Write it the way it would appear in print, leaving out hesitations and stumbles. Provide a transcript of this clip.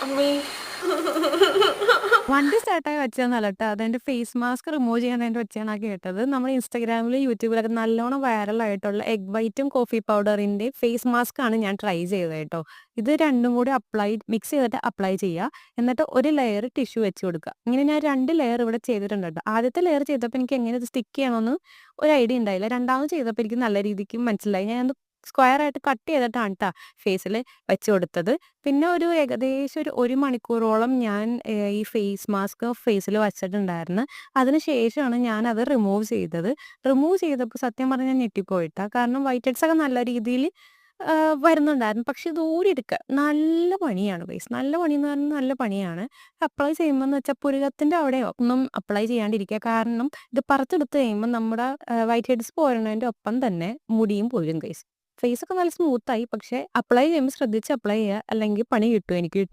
അമ്മേ! വണ്ടി സ്റ്റാർട്ടായി വെച്ചതൊന്നല്ല ട്ടോ. അതെന്റെ ഫേസ് മാസ്ക് റിമൂവ് ചെയ്യാൻ വേണ്ടി വെച്ചയാന്നാ കേട്ടത്. നമ്മൾ ഇൻസ്റ്റാഗ്രാമിലും യൂട്യൂബിലൊക്കെ നല്ലോണം വൈറലായിട്ടുള്ള എഗ് വൈറ്റും കോഫി പൗഡറിന്റെ ഫേസ് മാസ്കാണ് ഞാൻ ട്രൈ ചെയ്തത് കേട്ടോ. ഇത് രണ്ടും കൂടി മിക്സ് ചെയ്തിട്ട് അപ്ലൈ ചെയ്യുക. എന്നിട്ട് ഒരു ലെയർ ടിഷ്യൂ വെച്ച് കൊടുക്കുക. ഇങ്ങനെ ഞാൻ 2 ലെയർ ഇവിടെ ചെയ്തിട്ടുണ്ട് ട്ടോ. ആദ്യത്തെ ലെയർ ചെയ്തപ്പോൾ എനിക്ക് എങ്ങനെ ഇത് സ്റ്റിക്ക് ചെയ്യണമെന്ന് ഒരു ഐഡിയ ഉണ്ടായില്ല. രണ്ടാമത് ചെയ്തപ്പോൾ എനിക്ക് നല്ല രീതിക്ക് മനസ്സിലായി. ഞാനത് സ്ക്വയർ ആയിട്ട് കട്ട് ചെയ്തിട്ടാണ് ട്ടാ ഫേസില് വെച്ച് കൊടുത്തത്. പിന്നെ ഏകദേശം ഒരു 1 മണിക്കൂറോളം ഞാൻ ഈ ഫേസ് മാസ്ക് ഫേസിൽ വച്ചിട്ടുണ്ടായിരുന്നു. അതിന് ശേഷമാണ് ഞാനത് റിമൂവ് ചെയ്തത്. റിമൂവ് ചെയ്തപ്പോൾ സത്യം പറഞ്ഞാൽ ഞാൻ ഞെട്ടിപ്പോയിട്ടാ. കാരണം വൈറ്റ് ഹെഡ്സ് ഒക്കെ നല്ല രീതിയിൽ വരുന്നുണ്ടായിരുന്നു. പക്ഷെ ഇത് ഊരിയെടുക്കുക നല്ല പണിയാണ് ഗയ്സ്. നല്ല പണിയെന്ന് പറഞ്ഞാൽ നല്ല പണിയാണ്. അപ്ലൈ ചെയ്യുമ്പോന്ന് വെച്ചാൽ പുരുകത്തിന്റെ അവിടെയോ ഒന്നും അപ്ലൈ ചെയ്യാണ്ടിരിക്കുക. കാരണം ഇത് പറിച്ചെടുത്ത് കഴിയുമ്പോൾ നമ്മുടെ വൈറ്റ് ഹെഡ്സ് പോരുന്നതിന്റെ ഒപ്പം തന്നെ മുടിയും പോരും ഗയ്സ്. ഫേസൊക്കെ നല്ല സ്മൂത്തായി. പക്ഷെ അപ്ലൈ ചെയ്യുമ്പോൾ ശ്രദ്ധിച്ച് അപ്ലൈ ചെയ്യുക. അല്ലെങ്കിൽ പണി കിട്ടും. എനിക്ക് കിട്ടിയ